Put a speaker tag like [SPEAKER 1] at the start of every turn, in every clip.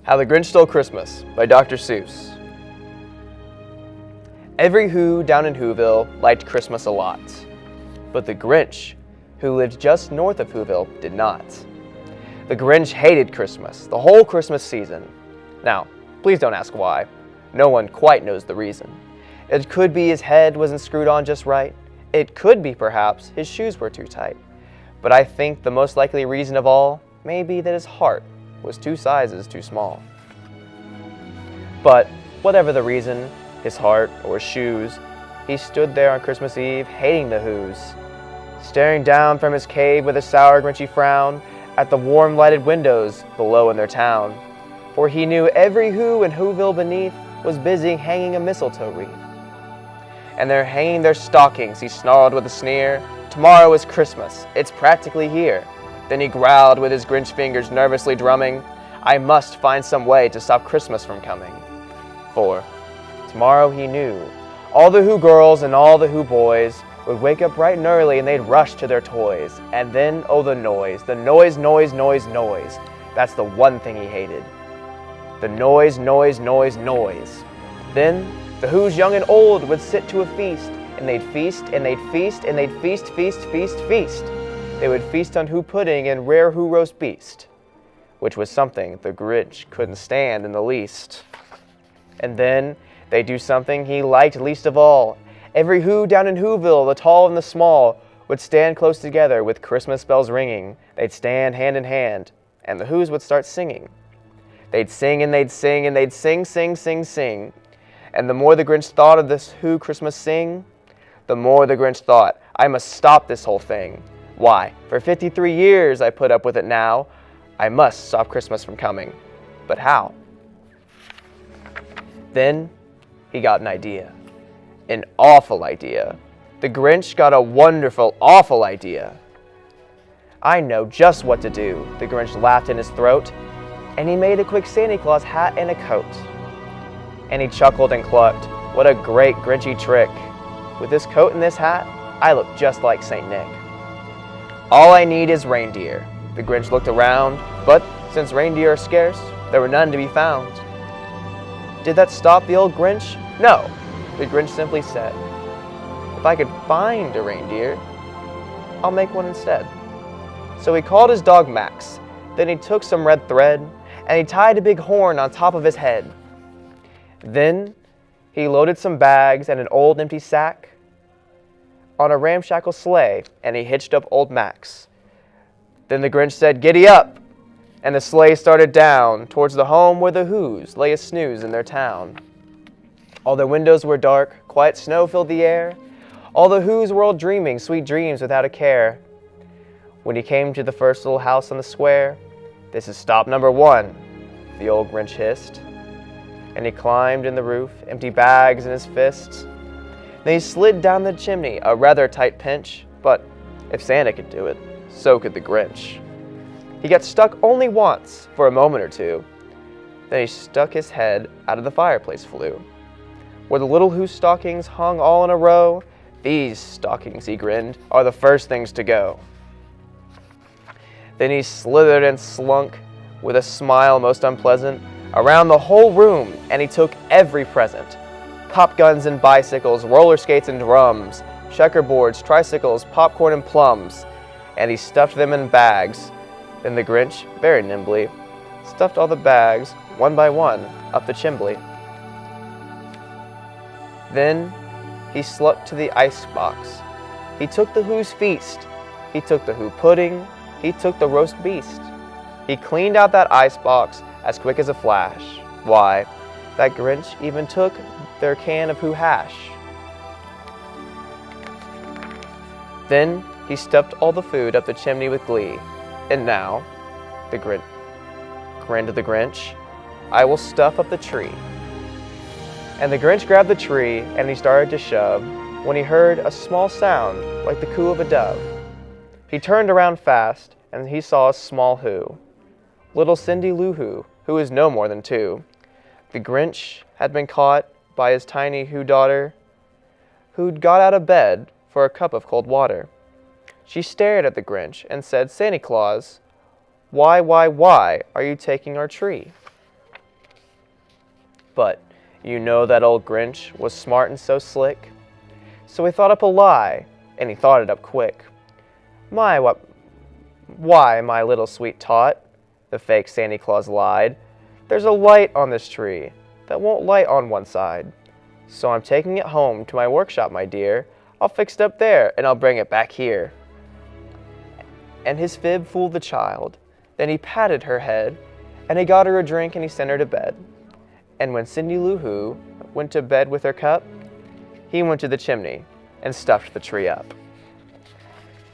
[SPEAKER 1] How the Grinch Stole Christmas by Dr. Seuss. Every Who down in Whoville liked Christmas a lot, but the Grinch, who lived just north of Whoville, did not. The Grinch hated Christmas, the whole Christmas season. Now, please don't ask why. No one quite knows the reason. It could be his head wasn't screwed on just right. It could be, perhaps, his shoes were too tight. But I think the most likely reason of all may be that his heart was 2 sizes too small. But whatever the reason, his heart or his shoes, he stood there on Christmas Eve hating the Whos, staring down from his cave with a sour, grinchy frown at the warm lighted windows below in their town. For he knew every Who in Whoville beneath was busy hanging a mistletoe wreath. And they're hanging their stockings, he snarled with a sneer. Tomorrow is Christmas, it's practically here. Then he growled with his Grinch fingers nervously drumming, I must find some way to stop Christmas from coming. For tomorrow he knew all the Who girls and all the Who boys would wake up bright and early and they'd rush to their toys. And then, oh, the noise, noise, noise. That's the one thing he hated. The noise, noise. Then the Who's young and old would sit to a feast, and they'd feast, and they'd feast, and they'd feast. They would feast on Who pudding and rare Who roast beast, which was something the Grinch couldn't stand in the least. And then they'd do something he liked least of all. Every Who down in Whoville, the tall and the small, would stand close together with Christmas bells ringing. They'd stand hand in hand, and the Whos would start singing. They'd sing and they'd sing and they'd sing. And the more the Grinch thought of this Who Christmas sing, the more the Grinch thought, I must stop this whole thing. Why, for 53 years I put up with it now. I must stop Christmas from coming. But how? Then he got an idea. An awful idea. The Grinch got a wonderful, awful idea. I know just what to do, the Grinch laughed in his throat, and he made a quick Santa Claus hat and a coat. And he chuckled and clucked, what a great Grinchy trick. With this coat and this hat, I look just like St. Nick. All I need is reindeer. The Grinch looked around, but since reindeer are scarce, there were none to be found. Did that stop the old Grinch? No, the Grinch simply said, if I could find a reindeer, I'll make one instead. So he called his dog Max. Then he took some red thread, and he tied a big horn on top of his head. Then he loaded some bags and an old empty sack on a ramshackle sleigh, and he hitched up old Max. Then the Grinch said, giddy up! And the sleigh started down towards the home where the Whos lay a snooze in their town. All their windows were dark, quiet snow filled the air. All the Whos were all dreaming sweet dreams without a care. When he came to the first little house on the square, this is stop number 1, the old Grinch hissed. And he climbed in the roof, empty bags in his fists. Then he slid down the chimney, a rather tight pinch, but if Santa could do it, so could the Grinch. He got stuck only once, for a moment or two. Then he stuck his head out of the fireplace flue, where the little Who stockings hung all in a row. These stockings, he grinned, are the first things to go. Then he slithered and slunk, with a smile most unpleasant, around the whole room, and he took every present. Pop guns and bicycles, roller skates and drums, checkerboards, tricycles, popcorn and plums, and he stuffed them in bags. Then the Grinch, very nimbly, stuffed all the bags, one by one, up the chimbley. Then he slucked to the icebox. He took the Who's feast. He took the Who pudding. He took the roast beast. He cleaned out that icebox as quick as a flash. Why, that Grinch even took their can of Who hash. Then he stuffed all the food up the chimney with glee. And now, the Grinch grinned to the Grinch, I will stuff up the tree. And the Grinch grabbed the tree and he started to shove when he heard a small sound like the coo of a dove. He turned around fast and he saw a small Who, little Cindy Lou who is no more than 2. The Grinch had been caught by his tiny Who daughter, who'd got out of bed for a cup of cold water. She stared at the Grinch and said, Santa Claus, why are you taking our tree? But you know that old Grinch was smart and so slick. So he thought up a lie, and he thought it up quick. Why, my little sweet tot, the fake Santa Claus lied. There's a light on this tree that won't light on one side. So I'm taking it home to my workshop, my dear. I'll fix it up there, and I'll bring it back here. And his fib fooled the child. Then he patted her head, and he got her a drink, and he sent her to bed. And when Cindy Lou Who went to bed with her cup, he went to the chimney and stuffed the tree up.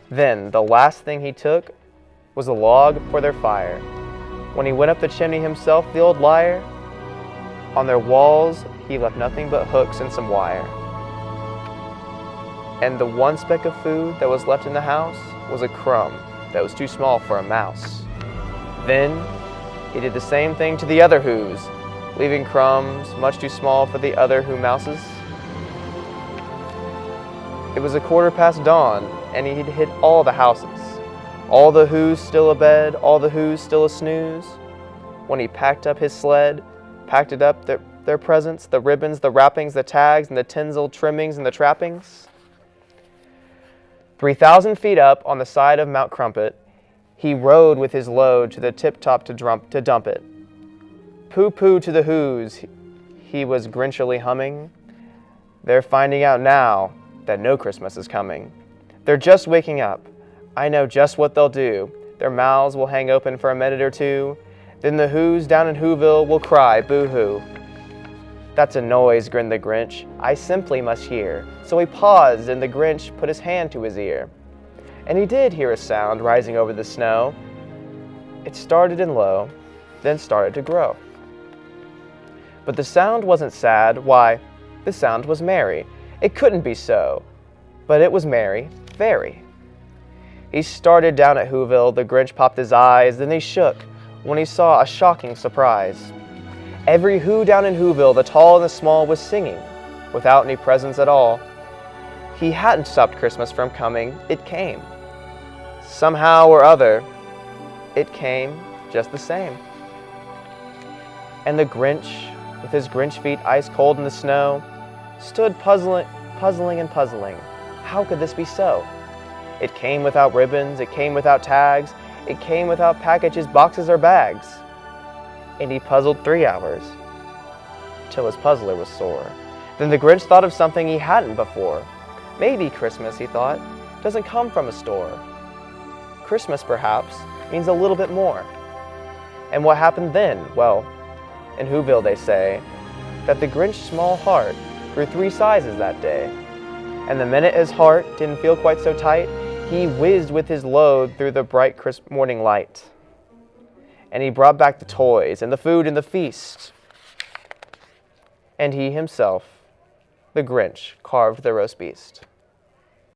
[SPEAKER 1] Then the last thing he took was a log for their fire. When he went up the chimney himself, the old liar, on their walls he left nothing but hooks and some wire. And the one speck of food that was left in the house was a crumb that was too small for a mouse. Then he did the same thing to the other Whos, leaving crumbs much too small for the other Who mouses. It was 1/4 dawn, and he'd hit all the houses. All the Whos still abed, all the Whos still a snooze. When he packed up his sled, packed it up their presents, the ribbons, the wrappings, the tags, and the tinsel trimmings and the trappings. 3,000 feet up on the side of Mount Crumpet, he rode with his load to the tip-top to dump it. Pooh-pooh to the Whos, he was grinchily humming. They're finding out now that no Christmas is coming. They're just waking up. I know just what they'll do. Their mouths will hang open for a minute or two. Then the Whos down in Whoville will cry boo-hoo. That's a noise, grinned the Grinch, I simply must hear. So he paused, and the Grinch put his hand to his ear. And he did hear a sound rising over the snow. It started in low, then started to grow. But the sound wasn't sad. Why, the sound was merry. It couldn't be so, but it was merry, very. He started down at Whoville, the Grinch popped his eyes, then they shook when he saw a shocking surprise. Every Who down in Whoville, the tall and the small, was singing, without any presents at all. He hadn't stopped Christmas from coming, it came. Somehow or other, it came just the same. And the Grinch, with his Grinch feet ice cold in the snow, stood puzzling. How could this be so? It came without ribbons, it came without tags, it came without packages, boxes, or bags. And he puzzled 3 hours, till his puzzler was sore. Then the Grinch thought of something he hadn't before. Maybe Christmas, he thought, doesn't come from a store. Christmas, perhaps, means a little bit more. And what happened then? Well, in Whoville they say that the Grinch's small heart grew 3 sizes that day. And the minute his heart didn't feel quite so tight, he whizzed with his load through the bright, crisp morning light. And he brought back the toys and the food and the feast. And he himself, the Grinch, carved the roast beast.